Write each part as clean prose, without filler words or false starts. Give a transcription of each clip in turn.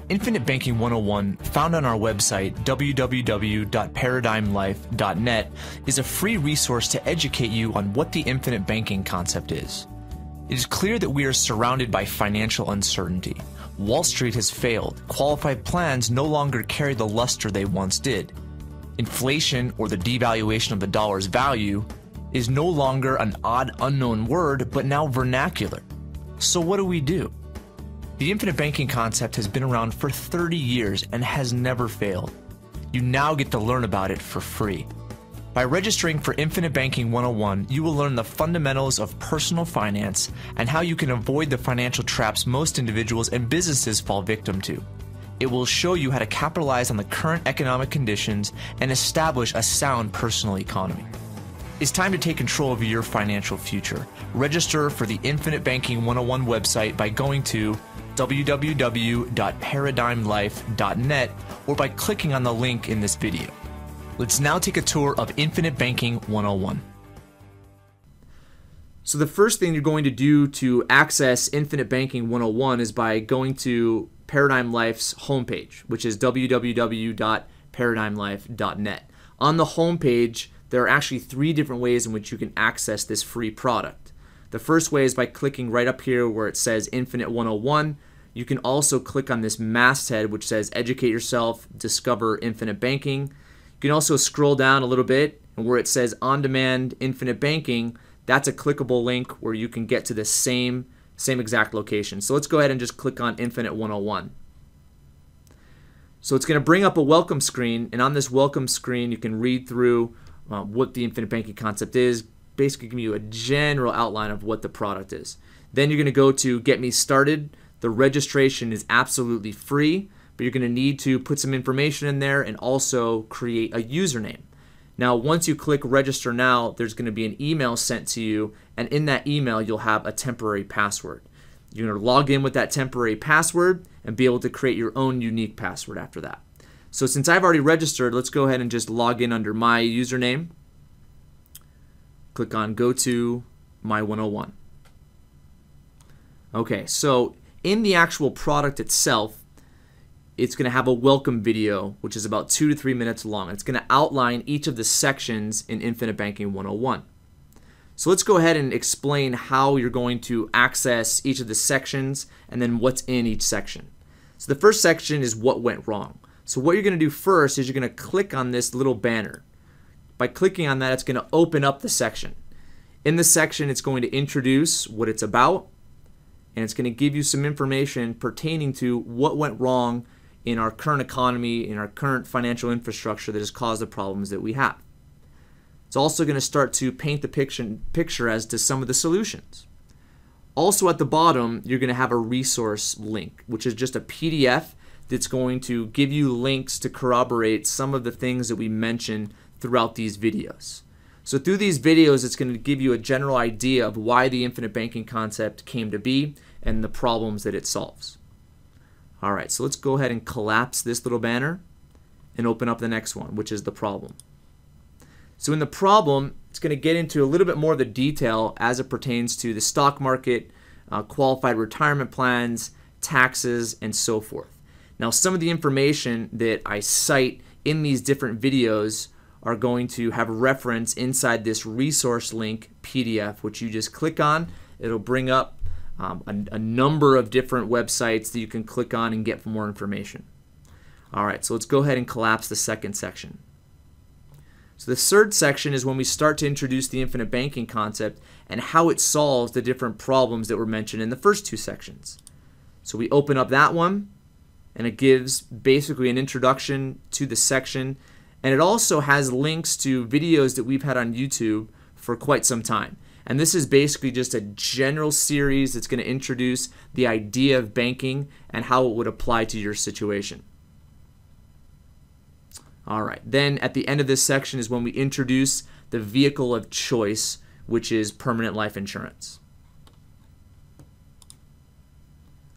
Infinite Banking 101, found on our website www.paradigmlife.net, is a free resource to educate you on what the infinite banking concept is. It is clear that we are surrounded by financial uncertainty. Wall Street has failed. Qualified plans no longer carry the luster they once did. Inflation, or the devaluation of the dollar's value, is no longer an odd unknown word, but now vernacular. So what do? The infinite banking concept has been around for 30 years and has never failed. You now get to learn about it for free. By registering for Infinite Banking 101, you will learn the fundamentals of personal finance and how you can avoid the financial traps most individuals and businesses fall victim to. It will show you how to capitalize on the current economic conditions and establish a sound personal economy. It's time to take control of your financial future. Register for the Infinite Banking 101 website by going to www.paradigmlife.net or by clicking on the link in this video. Let's now take a tour of Infinite Banking 101. So the first thing you're going to do to access Infinite Banking 101 is by going to Paradigm Life's homepage, which is www.paradigmlife.net. On the homepage, there are actually 3 different ways in which you can access this free product. The first way is by clicking right up here where it says Infinite 101. You can also click on this masthead which says Educate Yourself, Discover Infinite Banking. You can also scroll down a little bit, and where it says On Demand Infinite Banking, that's a clickable link where you can get to the same exact location. So let's go ahead and just click on Infinite 101. So it's going to bring up a welcome screen, and on this welcome screen you can read through what the infinite banking concept is, basically giving you a general outline of what the product is. Then you're going to go to Get Me Started. The registration is absolutely free, but you're going to need to put some information in there and also create a username. Now, once you click Register Now, there's going to be an email sent to you, and in that email you'll have a temporary password. You're going to log in with that temporary password and be able to create your own unique password after that. So since I've already registered, let's go ahead and just log in under my username. Click on Go to My 101. Okay, so in the actual product itself, it's going to have a welcome video, which is about 2 to 3 minutes long. It's going to outline each of the sections in Infinite Banking 101. So let's go ahead and explain how you're going to access each of the sections and then what's in each section. So the first section is what went wrong. So what you're going to do first is you're going to click on this little banner. By clicking on that, it's going to open up the section. In the section, it's going to introduce what it's about, and it's going to give you some information pertaining to what went wrong in our current economy, in our current financial infrastructure that has caused the problems that we have. It's also going to start to paint the picture as to some of the solutions. Also at the bottom, you're going to have a resource link, which is just a PDF that's going to give you links to corroborate some of the things that we mention throughout these videos. So through these videos, it's going to give you a general idea of why the infinite banking concept came to be and the problems that it solves. All right, so let's go ahead and collapse this little banner and open up the next one, which is the problem. So in the problem, it's going to get into a little bit more of the detail as it pertains to the stock market, qualified retirement plans, taxes, and so forth. Now, some of the information that I cite in these different videos are going to have reference inside this resource link PDF, which you just click on. It'll bring up a number of different websites that you can click on and get more information. All right, so let's go ahead and collapse the second section. So the third section is when we start to introduce the infinite banking concept and how it solves the different problems that were mentioned in the first 2 sections. So we open up that one, and it gives basically an introduction to the section, and it also has links to videos that we've had on YouTube for quite some time. And this is basically just a general series that's going to introduce the idea of banking and how it would apply to your situation. All right, then at the end of this section is when we introduce the vehicle of choice, which is permanent life insurance.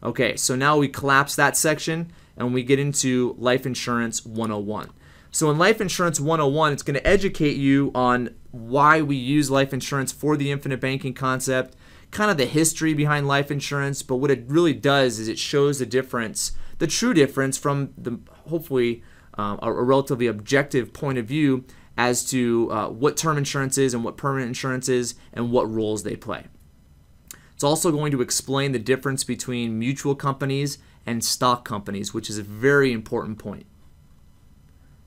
Okay, so now we collapse that section and we get into Life Insurance 101. So in Life Insurance 101, it's going to educate you on why we use life insurance for the infinite banking concept, kind of the history behind life insurance, but what it really does is it shows the the true difference from the hopefully a relatively objective point of view as to what term insurance is and what permanent insurance is and what roles they play. It's also going to explain the difference between mutual companies and stock companies, which is a very important point.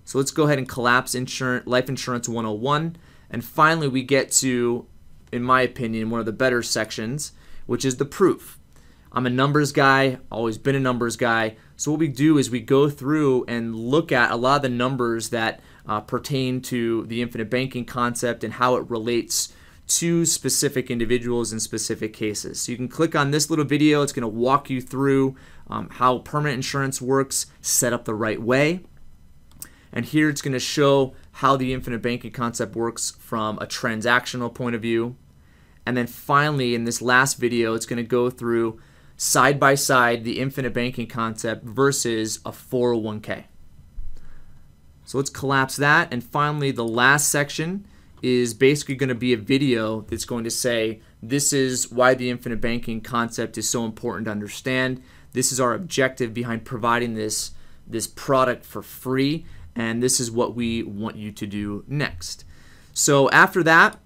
So let's go ahead and collapse Life Insurance 101. And finally, we get to, in my opinion, one of the better sections, which is the proof. I'm a numbers guy, always been a numbers guy. So what we do is we go through and look at a lot of the numbers that pertain to the infinite banking concept and how it relates to specific individuals in specific cases. So you can click on this little video. It's going to walk you through how permanent insurance works set up the right way. And here it's going to show how the infinite banking concept works from a transactional point of view. And then finally, in this last video, it's going to go through side by side the infinite banking concept versus a 401k. So let's collapse that. And finally, the last section is basically going to be a video that's going to say, this is why the infinite banking concept is so important to understand. This is our objective behind providing this product for free. And this is what we want you to do next. So after that,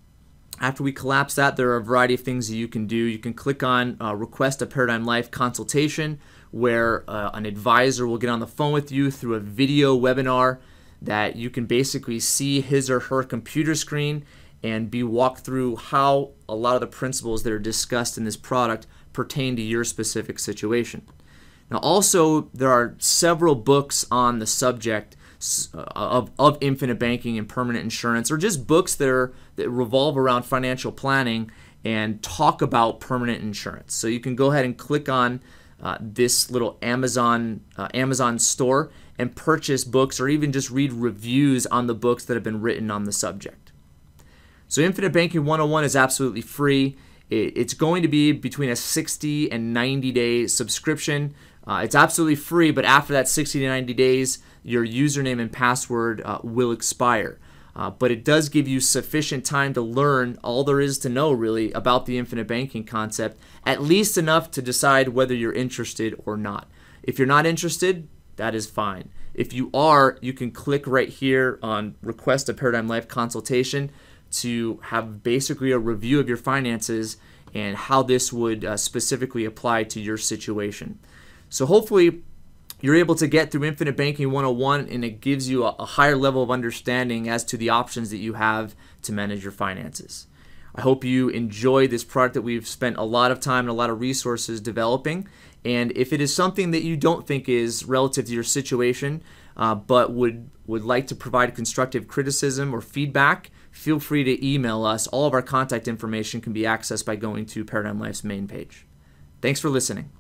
after we collapse that, there are a variety of things that you can do. You can click on Request a Paradigm Life consultation, where an advisor will get on the phone with you through a video webinar that you can basically see his or her computer screen and be walked through how a lot of the principles that are discussed in this product pertain to your specific situation. Now also, there are several books on the subject of infinite banking and permanent insurance, or just books that revolve around financial planning and talk about permanent insurance. So you can go ahead and click on this little Amazon store and purchase books, or even just read reviews on the books that have been written on the subject. So Infinite Banking 101 is absolutely free. It's going to be between a 60 and 90-day subscription. It's absolutely free, but after that 60 to 90 days, your username and password will expire. But it does give you sufficient time to learn all there is to know, really, about the infinite banking concept, at least enough to decide whether you're interested or not. If you're not interested, that is fine. If you are, you can click right here on Request a Paradigm Life consultation to have basically a review of your finances and how this would specifically apply to your situation. So hopefully you're able to get through Infinite Banking 101, and it gives you a higher level of understanding as to the options that you have to manage your finances. I hope you enjoy this product that we've spent a lot of time and a lot of resources developing. And if it is something that you don't think is relative to your situation, but would like to provide constructive criticism or feedback, feel free to email us. All of our contact information can be accessed by going to Paradigm Life's main page. Thanks for listening.